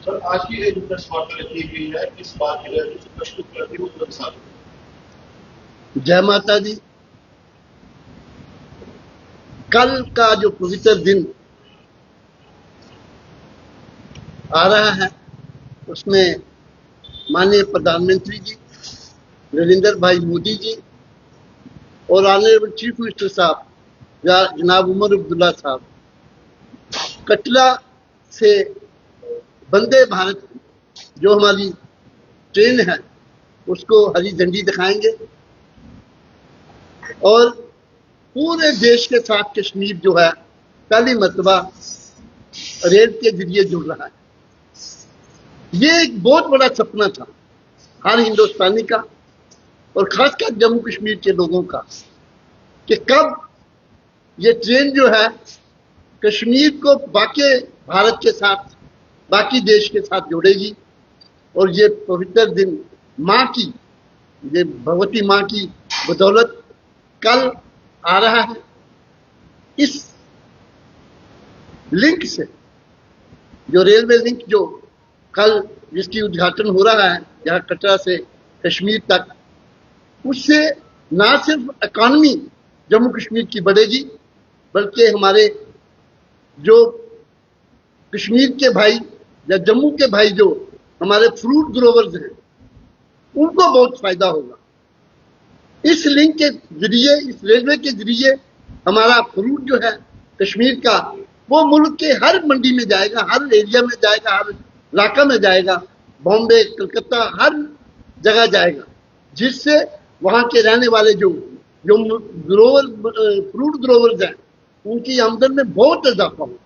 Sir आज की जो प्रेस वार्ता रखी गई है किस बात की वजह से प्रश्न करती हूँ तुरंत साथ। जय माता दी। कल का जो पवित्र दिन आ रहा है उसमें माननीय प्रधानमंत्री जी नरेंद्र भाई मोदी जी और ऑनरेबल चीफ मिनिस्टर साहब जनाब उमर अब्दुल्ला साहब कटरा से वंदे भारत जो हमारी ट्रेन है उसको हरी झंडी दिखाएंगे और पूरे देश के साथ कश्मीर जो है पहली मर्तबा रेल के जरिए जुड़ रहा है। ये एक बहुत बड़ा सपना था हर हिंदुस्तानी का और खासकर जम्मू कश्मीर के लोगों का कि कब ये ट्रेन जो है कश्मीर को बाकी भारत के साथ बाकी देश के साथ जोड़ेगी और ये पवित्र दिन माँ की ये भगवती माँ की बदौलत कल आ रहा है। इस लिंक से जो रेलवे लिंक जो कल जिसकी उद्घाटन हो रहा है जहाँ कटरा से कश्मीर तक, उससे ना सिर्फ इकॉनमी जम्मू कश्मीर की बढ़ेगी बल्कि हमारे जो कश्मीर के भाई या जम्मू के भाई जो हमारे फ्रूट ग्रोवर्स हैं उनको बहुत फायदा होगा। इस लिंक के जरिए इस रेलवे के जरिए हमारा फ्रूट जो है कश्मीर का वो मुल्क के हर मंडी में जाएगा, हर एरिया में जाएगा, हर इलाका में जाएगा, बॉम्बे कलकत्ता हर जगह जाएगा, जिससे वहां के रहने वाले जो जो फ्रूट ग्रोवर्स हैं उनकी आमदन में बहुत इजाफा होगा।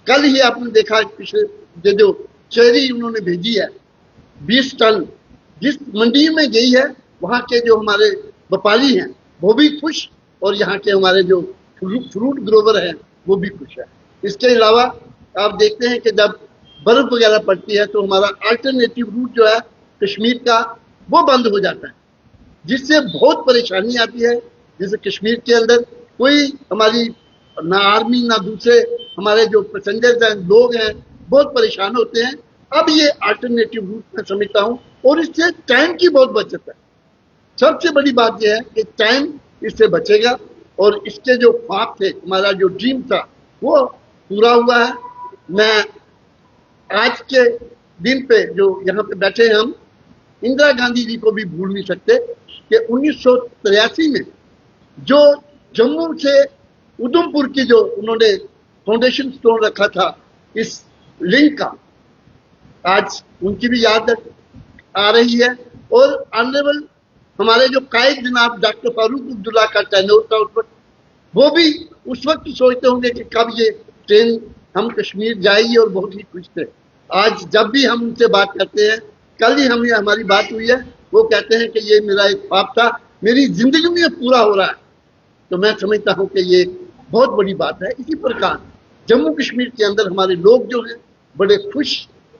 कल ही आपने देखा पिछले जो चेरी उन्होंने भेजी है 20 टन जिस मंडी में गई है वहां के जो हमारे व्यापारी हैं वो भी खुश और यहाँ के हमारे जो फ्रूट ग्रोवर हैं वो भी खुश है। इसके अलावा आप देखते हैं कि जब बर्फ वगैरह पड़ती है तो हमारा अल्टरनेटिव रूट जो है कश्मीर का वो बंद हो जाता है, जिससे बहुत परेशानी आती है। जैसे कश्मीर के अंदर कोई हमारी ना आर्मी ना दूसरे हमारे जो पैसेंजर्स हैं लोग हैं बहुत परेशान होते हैं। अब ये अल्टरनेटिव रूट मैं समझता हूँ और इससे टाइम की बहुत बचत है। सबसे बड़ी बात यह है कि टाइम इससे बचेगा और इसके जो ख्वाब थे हमारा जो ड्रीम था वो पूरा हुआ है। मैं आज के दिन पे जो यहाँ पे बैठे हैं हम इंदिरा गांधी जी को भी भूल नहीं सकते कि 1983 में जो जम्मू से उधमपुर की जो उन्होंने फाउंडेशन स्टोन रखा था इस लिंक का, आज उनकी भी याद आ रही है। और ऑनरेबल हमारे जो कायद जनाब डॉक्टर फारूक अब्दुल्ला का टेन्योर था उस वक्त, वो भी उस वक्त सोचते होंगे कि कब ये ट्रेन हम कश्मीर जाएगी और बहुत ही खुश थे। आज जब भी हम उनसे बात करते हैं, कल ही हमारी बात हुई है, वो कहते हैं कि ये मेरा एक ख्वाब था, मेरी जिंदगी में पूरा हो रहा है। तो मैं समझता हूँ कि ये बहुत बड़ी बात है। इसी प्रकार जम्मू कश्मीर के अंदर हमारे लोग जो हैं बड़े खुश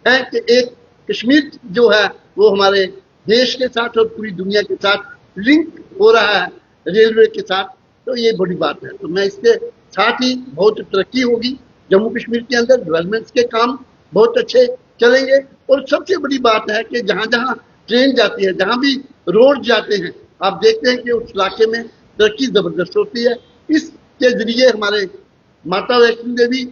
हैं कि एक कश्मीर जो है वो हमारे देश के साथ और पूरी दुनिया के साथ लिंक हो रहा है रेलवे के साथ, तो ये बड़ी बात है। तो मैं इसके साथ ही बहुत तरक्की होगी जम्मू कश्मीर के अंदर, डेवलपमेंट्स के काम बहुत अच्छे चलेंगे। और सबसे बड़ी बात है कि जहाँ जहाँ ट्रेन जाती है, जहाँ भी रोड जाते हैं, आप देखते हैं कि उस इलाके में तरक्की जबरदस्त होती है। इसके जरिए हमारे माता वैष्णो देवी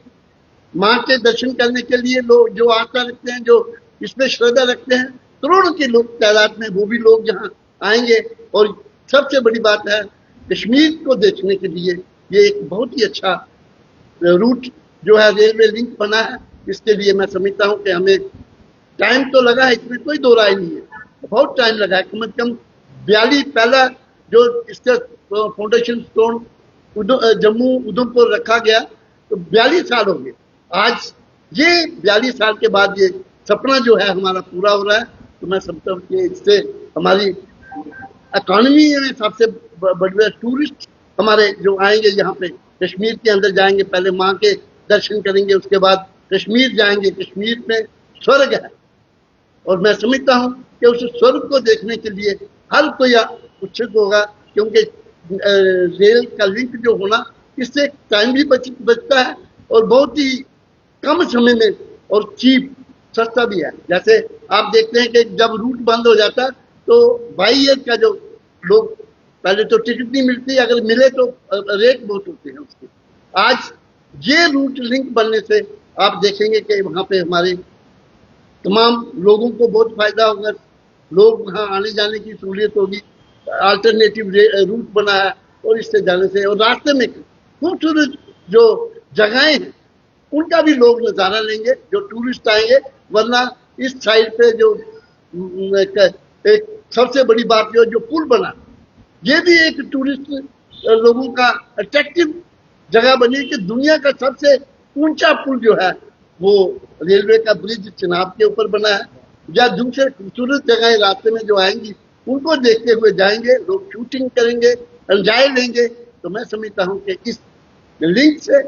माँ के दर्शन करने के लिए लोग जो आस्था रखते हैं, जो इसमें श्रद्धा रखते हैं, करोड़ों के लोग तादाद में वो भी लोग यहाँ आएंगे। और सबसे बड़ी बात है कश्मीर को देखने के लिए ये एक बहुत ही अच्छा रूट जो है रेलवे लिंक बना है। इसके लिए मैं समझता हूँ कि हमें टाइम तो लगा है, इसमें कोई दो राय नहीं है, बहुत टाइम लगा है। कम से कम 42 पहला जो इसका फाउंडेशन स्टोन जम्मू उधमपुर रखा गया तो 42 साल हो गए। आज ये 42 साल के बाद ये सपना जो है हमारा पूरा हो रहा है। तो मैं समझता हूँ कि इससे हमारी इकॉनमी में सबसे बड़े टूरिस्ट हमारे जो आएंगे यहाँ पे कश्मीर के अंदर जाएंगे, पहले माँ के दर्शन करेंगे, उसके बाद कश्मीर जाएंगे। कश्मीर में स्वर्ग है और मैं समझता हूँ कि उस स्वर्ग को देखने के लिए हर कोई उत्सुक होगा, क्योंकि रेल का लिंक जो होना इससे टाइम भी बचता है और बहुत ही कम समय में और चीप सस्ता भी है। जैसे आप देखते हैं कि जब रूट बंद हो जाता है तो बाई ईयर का जो लोग, पहले तो टिकट नहीं मिलती, अगर मिले तो रेट बहुत होते हैं उसके। आज ये रूट लिंक बनने से आप देखेंगे कि वहां पे हमारे तमाम लोगों को बहुत फायदा होगा, लोग वहाँ आने जाने की सहूलियत होगी, अल्टरनेटिव रूट बना है और इससे जाने से, और रास्ते में खूबसूरत जो जगहें हैं उनका भी लोग नज़ारा लेंगे जो टूरिस्ट आएंगे। वरना इस साइड पे जो एक सबसे बड़ी बात जो पुल बना, ये भी एक टूरिस्ट लोगों का अट्रैक्टिव जगह बनी कि दुनिया का सबसे ऊंचा पुल जो है वो रेलवे का ब्रिज चिनाब के ऊपर बना है। या दूसरे खूबसूरत जगह रास्ते में जो आएंगी उनको देखते हुए जाएंगे, लोग शूटिंग करेंगे, एंजॉय लेंगे। तो मैं समझता हूँ कि इस लिंक से,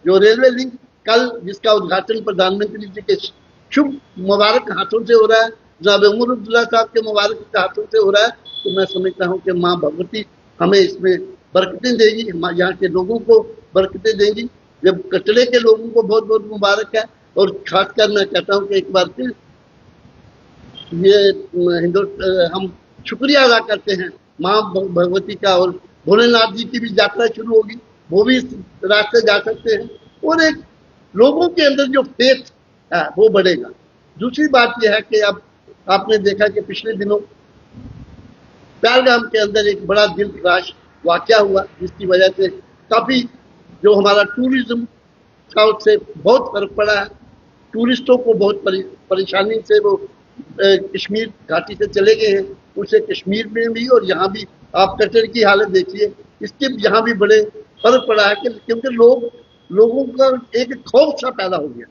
जो रेलवे लिंक कल जिसका उद्घाटन प्रधानमंत्री जी के शुभ मुबारक हाथों से हो रहा है, जनाब उमर अब्दुल्ला साहब के मुबारक हाथों से हो रहा है, तो मैं समझता हूँ कि माँ भगवती हमें इसमें बरकतें देगी, यहाँ के लोगों को बरकतें देंगी। जब कटरे के लोगों को बहुत बहुत मुबारक है। और खासकर मैं कहता हूँ कि एक बार फिर ये हम शुक्रिया अदा करते हैं माँ भगवती का, और भोलेनाथ जी की भी यात्रा शुरू होगी, वो भी इस रास्ते जा सकते हैं, और एक लोगों के अंदर जो फेथ है वो बढ़ेगा। दूसरी बात यह है कि अब आपने देखा कि पिछले दिनों पहलगाम के अंदर एक बड़ा दिल खराश वाकया हुआ, जिसकी वजह से काफी जो हमारा टूरिज्म था उससे बहुत फर्क पड़ा है। टूरिस्टों को बहुत परेशानी से वो कश्मीर घाटी से चले गए हैं, उसे कश्मीर में भी और यहाँ भी आप कटरे की हालत देखिए, इसके यहाँ भी बड़े फर्क पड़ा है कि क्योंकि लोगों का एक खौफ सा पैदा हो गया।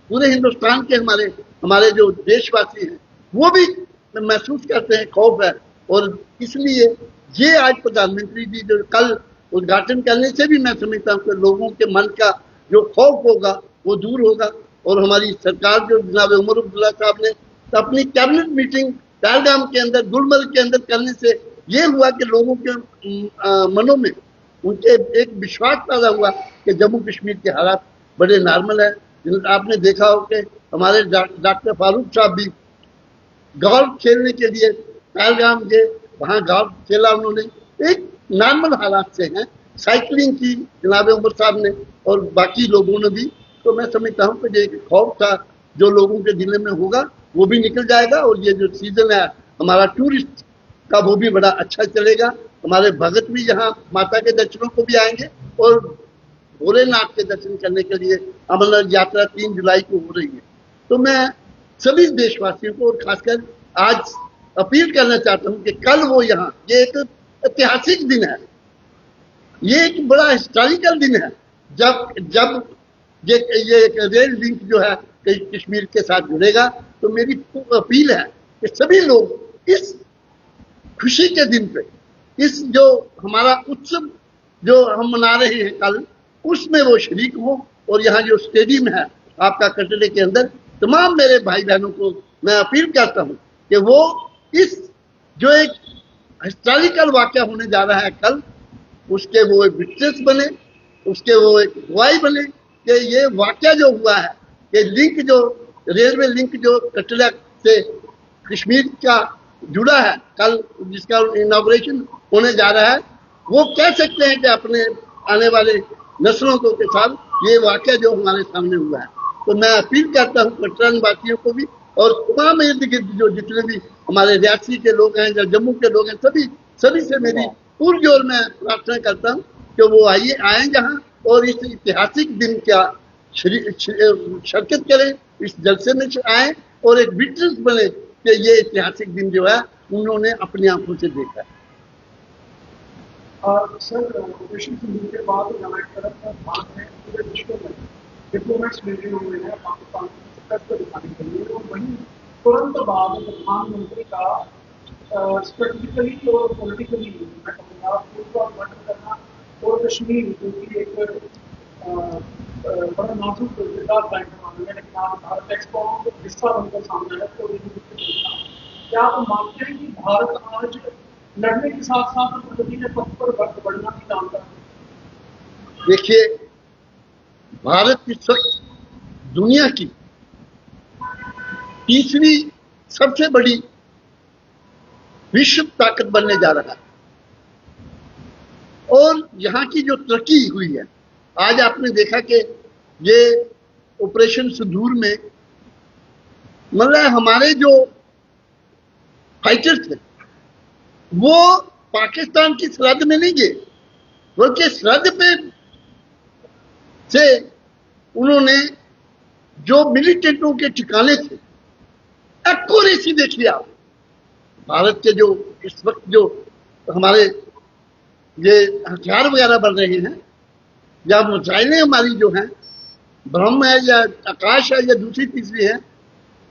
पूरे हिंदुस्तान के हमारे जो देशवासी हैं वो भी महसूस करते हैं खौफ है, और इसलिए ये आज प्रधानमंत्री जी जो कल उद्घाटन करने से भी मैं समझता हूँ कि लोगों के मन का जो खौफ होगा वो दूर होगा। और हमारी सरकार जो जनाब उमर अब्दुल्ला साहब ने अपनी कैबिनेट मीटिंग पहलगाम के अंदर, गुलमर्ग के अंदर करने से ये हुआ कि लोगों के मनों में उनके एक विश्वास पैदा हुआ कि जम्मू कश्मीर के हालात बड़े नॉर्मल है। आपने देखा हो कि हमारे डॉक्टर फारूक साहब भी गोल्फ खेलने के लिए पहलगाम गए, वहाँ गोल्फ खेला उन्होंने, एक नॉर्मल हालात से हैं। साइकिलिंग की जनाब उमर साहब ने और बाकी लोगों ने भी। तो मैं समझता हूँ कि एक खौफ था जो लोगों के दिल में होगा वो भी निकल जाएगा, और ये जो सीजन है हमारा टूरिस्ट का वो भी बड़ा अच्छा चलेगा। हमारे भगत भी यहाँ माता के दर्शनों को भी आएंगे, और भोलेनाथ के दर्शन करने के लिए अमरनाथ यात्रा 3 जुलाई को हो रही है। तो मैं सभी देशवासियों को, और खासकर आज अपील करना चाहता हूँ कि कल वो यहाँ, ये एक ऐतिहासिक दिन है, ये एक बड़ा हिस्टोरिकल दिन है जब ये एक रेल लिंक जो है कश्मीर के साथ जुड़ेगा। तो मेरी अपील है कि सभी लोग इस खुशी के दिन पे, इस जो हमारा उत्सव जो हम मना रहे हैं कल, उसमें वो शरीक हो। और यहाँ जो स्टेडियम है आपका कटरे के अंदर, तमाम मेरे भाई बहनों को मैं अपील करता हूँ कि वो इस जो एक हिस्टोरिकल वाकया होने जा रहा है कल, उसके वो एक विटनेस बने, उसके वो एक गवाही बने कि ये वाकया जो हुआ है, ये लिंक जो रेलवे लिंक जो कटरा से कश्मीर का जुड़ा है कल, जिसका इनॉग्रेशन होने जा रहा है, वो कह सकते हैं कि अपने आने वाले नस्लों को के साथ ये वाकया जो हमारे सामने हुआ है। तो मैं अपील करता हूँ कटरा वासियों को भी, और तमाम इर्द गिर्द जो जितने भी हमारे रियासी के लोग हैं या जम्मू के लोग हैं, सभी से मेरी पुरजोर में प्रार्थना करता हूँ कि वो आए यहाँ और इस ऐतिहासिक दिन का शिरकत करें, इस जलसे में आए और एक विटनेस बने कि ये ऐतिहासिक दिन जो है उन्होंने अपनी आंखों से देखा है। सर, ऑपरेशन सिंदूर के बाद यहाँ एक तरफ बात है पूरे विश्व में डिप्लोमेट्स मिले हुए हैं पाकिस्तान की शिकस्त को दिखाने के लिए, और वहीं तुरंत बाद प्रधानमंत्री का स्ट्रेटेजिकली और पॉलिटिकली मैं कहूँगा पूर्वावलोकन करना, और कश्मीर जो कि एक बड़ा नाजुक किरदार तय करवाने में, लेकिन आज भारत एक्सपो हिस्सा बनकर सामने है। तो क्या आप मानते हैं कि भारत आज लड़ने के साथ साथ प्रगति के पथ पर बढ़ना भी जानता है? देखिए, भारत इस वक्त दुनिया की तीसरी सबसे बड़ी विश्व ताकत बनने जा रहा है। और यहाँ की जो तरक्की हुई है, आज आपने देखा कि ये ऑपरेशन सिंदूर में मतलब हमारे जो फाइटर थे वो पाकिस्तान की सरहद में नहीं गए, बल्कि सरहद पे से उन्होंने जो मिलिटेंटों के ठिकाने थे, एक्यूरेसी देखिए आप। भारत के जो इस वक्त जो हमारे ये हथियार वगैरह बन रहे हैं या मिसाइलें हमारी जो हैं, ब्रह्म है या आकाश है या दूसरी तीसरी है,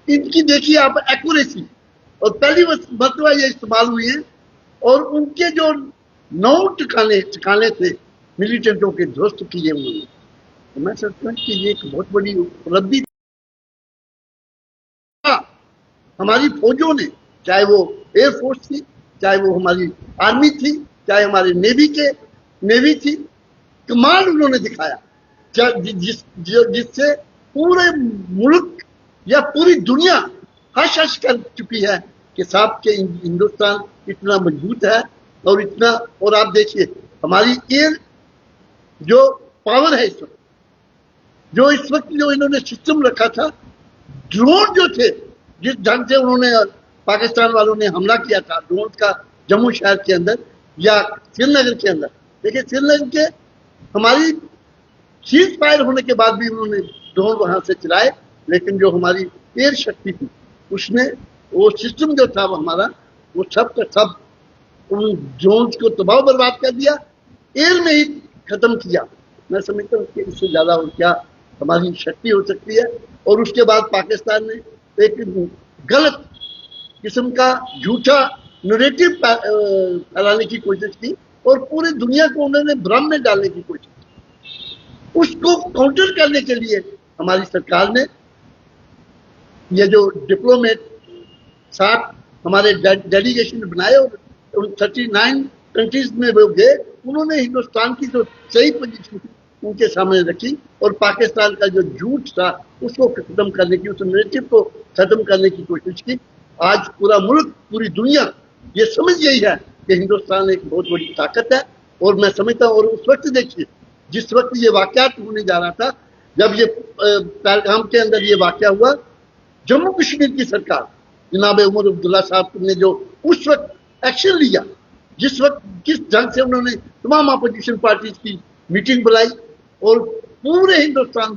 इनकी देखिए आप एक्यूरेसी। और पहली मरतबा ये इस्तेमाल हुई है और उनके जो 9 ठिकाने थे मिलिटेंटों के ध्वस्त किए उन्होंने। तो मैं समझता हूँ कि ये एक बहुत बड़ी उपलब्धि हमारी फौजों ने, चाहे वो एयरफोर्स थी, चाहे वो हमारी आर्मी थी, चाहे हमारे नेवी थी, कमाल उन्होंने दिखाया जिससे पूरे मुल्क या पूरी दुनिया हश हश कर चुकी है कि साहब के हिंदुस्तान इतना मजबूत है और इतना। और आप देखिए हमारी एयर जो पावर है इस वक्त, जो इस वक्त जो इन्होंने सिस्टम रखा था, ड्रोन जो थे, जिस ढंग से उन्होंने पाकिस्तान वालों ने हमला किया था ड्रोन का जम्मू शहर के अंदर या श्रीनगर के अंदर। देखिए श्रीनगर के हमारी सीज फायर होने के बाद भी उन्होंने ड्रोन वहां से चलाए, लेकिन जो हमारी एयर शक्ति थी उसने वो सिस्टम जो था वो हमारा वो सब का सब उन ड्रोन्स को तबाह बर्बाद कर दिया, एयर में ही खत्म किया। मैं समझता हूँ कि इससे ज्यादा और क्या हमारी शक्ति हो सकती है। और उसके बाद पाकिस्तान ने एक गलत किस्म का झूठा नैरेटिव फैलाने की कोशिश की और पूरी दुनिया को उन्होंने भ्रम में डालने की कोशिश की। उसको काउंटर करने के लिए हमारी सरकार ने ये जो डिप्लोमेट 7 हमारे डेलीगेशन बनाए और 39 कंट्रीज में वो गए, उन्होंने हिंदुस्तान की जो सही पोजीशन थी उनके सामने रखी और पाकिस्तान का जो झूठ था उसको खत्म करने की, उस नैरेटिव को खत्म करने की कोशिश की। आज पूरा मुल्क, पूरी दुनिया ये समझ गई है कि हिंदुस्तान एक बहुत बड़ी ताकत है। और मैं समझता हूँ, और उस वक्त देखिए जिस वक्त ये वाकयात होने जा रहा था, जब ये पहलगाम के अंदर ये वाकया हुआ, जम्मू कश्मीर की सरकार जनाब उमर अब्दुल्ला साहब ने जो उस वक्त एक्शन लिया, जिस वक्त किस ढंग से उन्होंने तमाम अपोजिशन पार्टीज की मीटिंग बुलाई और पूरे हिंदुस्तान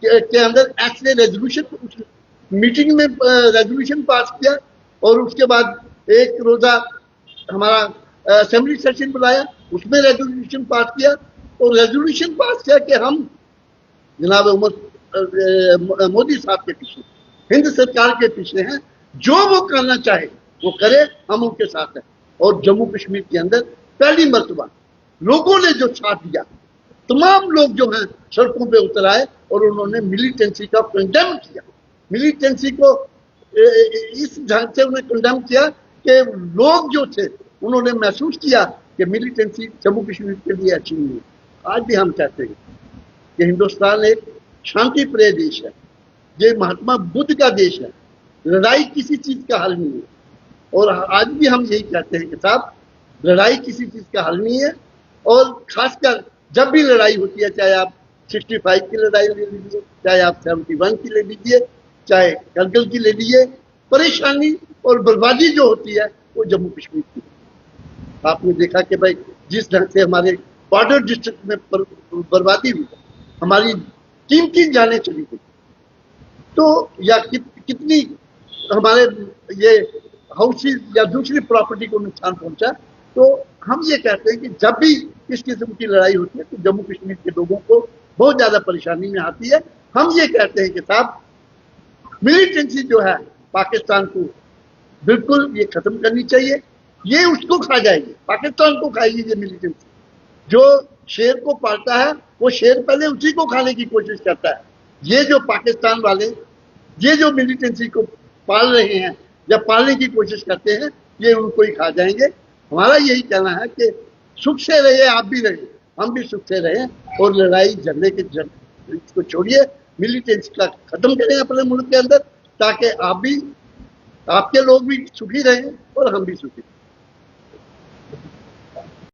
के अंदर ऐसे रेजोल्यूशन, मीटिंग में रेजोल्यूशन पास किया और उसके बाद एक रोजा हमारा असेंबली सेशन बुलाया, उसमें रेजोल्यूशन पास किया और रेजोल्यूशन पास किया कि हम जनाब उमर मोदी साहब के पीछे, हिंद सरकार के पीछे हैं, जो वो करना चाहे वो करे, हम उनके साथ हैं। और जम्मू कश्मीर के अंदर पहली मर्तबा लोगों ने जो साथ दिया, तमाम लोग जो हैं सड़कों पे उतर आए और उन्होंने मिलिटेंसी का कंडेम किया। मिलिटेंसी को इस ढंग से उन्हें कंडेम किया कि लोग जो थे उन्होंने महसूस किया कि मिलिटेंसी जम्मू कश्मीर के लिए अच्छी नहीं है। आज भी हम कहते हैं कि हिंदुस्तान एक शांति प्रिय देश है, ये महात्मा बुद्ध का देश है, लड़ाई किसी चीज का हल नहीं है। और आज भी हम यही कहते हैं कि साहब लड़ाई किसी चीज का हल नहीं है। और खासकर जब भी लड़ाई होती है, चाहे आप 65 की लड़ाई ले लीजिए, चाहे आप 71 की ले लीजिए, चाहे करगिल की ले लीजिए, परेशानी और बर्बादी जो होती है वो जम्मू कश्मीर की। आपने देखा कि भाई जिस ढंग से हमारे बॉर्डर डिस्ट्रिक्ट में बर्बादी हुई, हमारी कीमती जानें चली गई, तो या कितनी हमारे ये हाउसेज या दूसरी प्रॉपर्टी को नुकसान पहुंचा। तो हम ये कहते हैं कि जब भी इस किस्म की लड़ाई होती है तो जम्मू कश्मीर के लोगों को बहुत ज्यादा परेशानी में आती है। हम ये कहते हैं कि साहब मिलिटेंसी जो है पाकिस्तान को बिल्कुल ये खत्म करनी चाहिए। ये उसको खा जाएगी, पाकिस्तान को खाएगी ये मिलिटेंसी। जो शेर को पालता है वो शेर पहले उसी को खाने की कोशिश करता है। ये जो पाकिस्तान वाले ये जो मिलिटेंसी को पाल रहे हैं या पालने की कोशिश करते हैं, ये उनको ही खा जाएंगे। हमारा यही कहना है कि सुख से रहिए, आप भी रहिए, हम भी सुख से रहें और लड़ाई झगड़े के इसको छोड़िए, मिलिटेंसी का खत्म करें अपने मुल्क के अंदर ताकि आप भी, आपके लोग भी सुखी रहें और हम भी सुखी रहें।